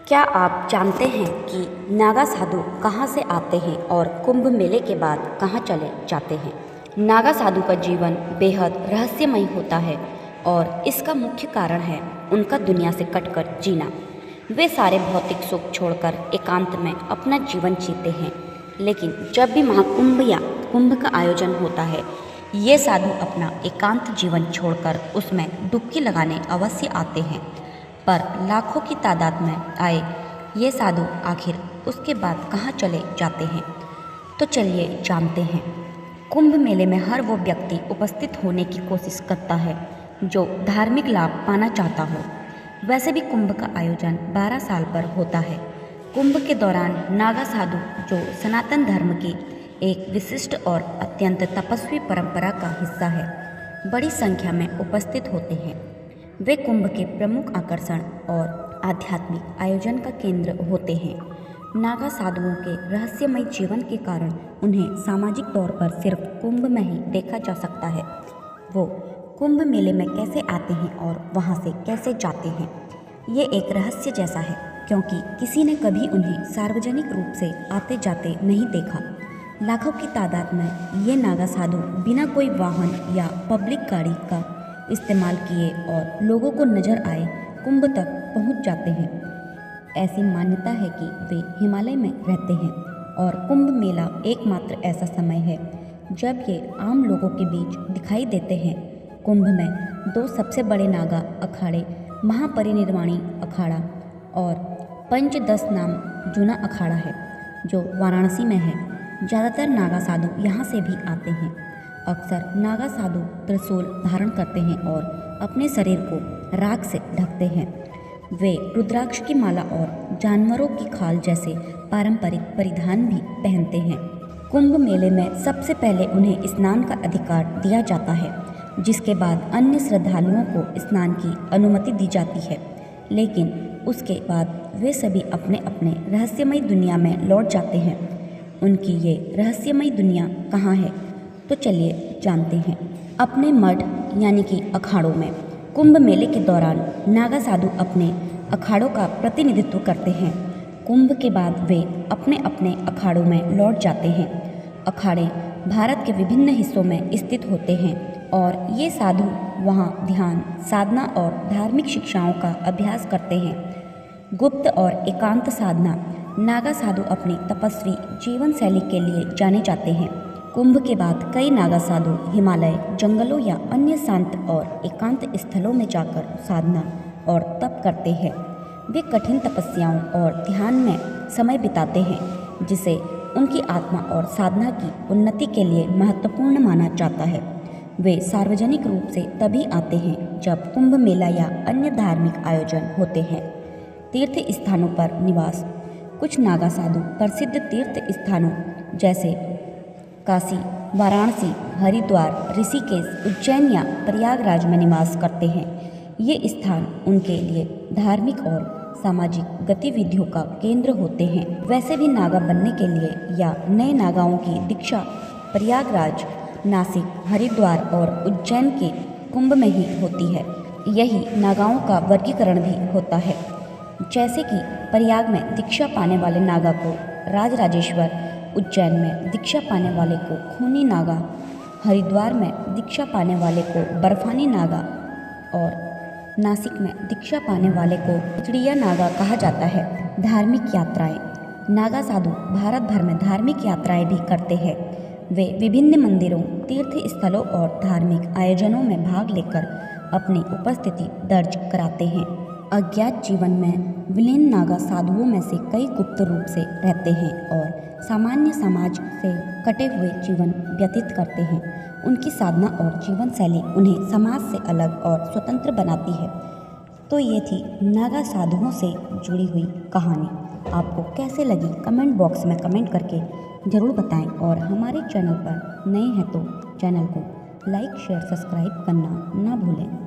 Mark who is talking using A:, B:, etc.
A: क्या आप जानते हैं कि नागा साधु कहाँ से आते हैं और कुंभ मेले के बाद कहाँ चले जाते हैं? नागा साधु का जीवन बेहद रहस्यमय होता है और इसका मुख्य कारण है उनका दुनिया से कटकर जीना। वे सारे भौतिक सुख छोड़कर एकांत में अपना जीवन जीते हैं, लेकिन जब भी महाकुंभ या कुंभ का आयोजन होता है, ये साधु अपना एकांत जीवन छोड़कर उसमें डुबकी लगाने अवश्य आते हैं। पर लाखों की तादाद में आए ये साधु आखिर उसके बाद कहाँ चले जाते हैं? तो चलिए जानते हैं। कुंभ मेले में हर वो व्यक्ति उपस्थित होने की कोशिश करता है जो धार्मिक लाभ पाना चाहता हो। वैसे भी कुंभ का आयोजन 12 साल पर होता है। कुंभ के दौरान नागा साधु, जो सनातन धर्म की एक विशिष्ट और अत्यंत तपस्वी परंपरा का हिस्सा है, बड़ी संख्या में उपस्थित होते हैं। वे कुंभ के प्रमुख आकर्षण और आध्यात्मिक आयोजन का केंद्र होते हैं। नागा साधुओं के रहस्यमय जीवन के कारण उन्हें सामाजिक तौर पर सिर्फ कुंभ में ही देखा जा सकता है। वो कुंभ मेले में कैसे आते हैं और वहाँ से कैसे जाते हैं, ये एक रहस्य जैसा है, क्योंकि किसी ने कभी उन्हें सार्वजनिक रूप से आते जाते नहीं देखा। लाखों की तादाद में ये नागा साधु बिना कोई वाहन या पब्लिक गाड़ी का इस्तेमाल किए और लोगों को नजर आए कुंभ तक पहुंच जाते हैं। ऐसी मान्यता है कि वे हिमालय में रहते हैं और कुंभ मेला एकमात्र ऐसा समय है जब ये आम लोगों के बीच दिखाई देते हैं। कुंभ में 2 सबसे बड़े नागा अखाड़े, महापरिनिर्वाणी अखाड़ा और पंचदश नाम जूना अखाड़ा है, जो वाराणसी में है। ज़्यादातर नागा साधु यहाँ से भी आते हैं। अक्सर नागा साधु त्रिशूल धारण करते हैं और अपने शरीर को राख से ढकते हैं। वे रुद्राक्ष की माला और जानवरों की खाल जैसे पारंपरिक परिधान भी पहनते हैं। कुंभ मेले में सबसे पहले उन्हें स्नान का अधिकार दिया जाता है, जिसके बाद अन्य श्रद्धालुओं को स्नान की अनुमति दी जाती है। लेकिन उसके बाद वे सभी अपने अपने रहस्यमय दुनिया में लौट जाते हैं। उनकी ये रहस्यमय दुनिया कहाँ है, तो चलिए जानते हैं। अपने मठ यानी कि अखाड़ों में कुंभ मेले के दौरान नागा साधु अपने अखाड़ों का प्रतिनिधित्व करते हैं। कुंभ के बाद वे अपने अपने अखाड़ों में लौट जाते हैं। अखाड़े भारत के विभिन्न हिस्सों में स्थित होते हैं और ये साधु वहाँ ध्यान, साधना और धार्मिक शिक्षाओं का अभ्यास करते हैं। गुप्त और एकांत साधना। नागा साधु अपनी तपस्वी जीवन शैली के लिए जाने जाते हैं। कुंभ के बाद कई नागा साधु हिमालय, जंगलों या अन्य शांत और एकांत स्थलों में जाकर साधना और तप करते हैं। वे कठिन तपस्याओं और ध्यान में समय बिताते हैं, जिसे उनकी आत्मा और साधना की उन्नति के लिए महत्वपूर्ण माना जाता है। वे सार्वजनिक रूप से तभी आते हैं जब कुंभ मेला या अन्य धार्मिक आयोजन होते हैं। तीर्थ स्थानों पर निवास। कुछ नागा साधु प्रसिद्ध तीर्थ स्थानों जैसे काशी, वाराणसी, हरिद्वार, ऋषिकेश, उज्जैन या प्रयागराज में निवास करते हैं। ये स्थान उनके लिए धार्मिक और सामाजिक गतिविधियों का केंद्र होते हैं। वैसे भी नागा बनने के लिए या नए नागाओं की दीक्षा प्रयागराज, नासिक, हरिद्वार और उज्जैन के कुंभ में ही होती है। यही नागाओं का वर्गीकरण भी होता है। जैसे कि प्रयाग में दीक्षा पाने वाले नागा को राजराजेश्वर, उज्जैन में दीक्षा पाने वाले को खूनी नागा, हरिद्वार में दीक्षा पाने वाले को बर्फानी नागा और नासिक में दीक्षा पाने वाले को चिड़िया नागा कहा जाता है। धार्मिक यात्राएं। नागा साधु भारत भर में धार्मिक यात्राएं भी करते हैं। वे विभिन्न मंदिरों, तीर्थ स्थलों और धार्मिक आयोजनों में भाग लेकर अपनी उपस्थिति दर्ज कराते हैं। अज्ञात जीवन में विलीन नागा साधुओं में से कई गुप्त रूप से रहते हैं और सामान्य समाज से कटे हुए जीवन व्यतीत करते हैं। उनकी साधना और जीवन शैली उन्हें समाज से अलग और स्वतंत्र बनाती है। तो ये थी नागा साधुओं से जुड़ी हुई कहानी। आपको कैसे लगी कमेंट बॉक्स में कमेंट करके ज़रूर बताएं और हमारे चैनल पर नए हैं तो चैनल को लाइक, शेयर, सब्सक्राइब करना ना भूलें।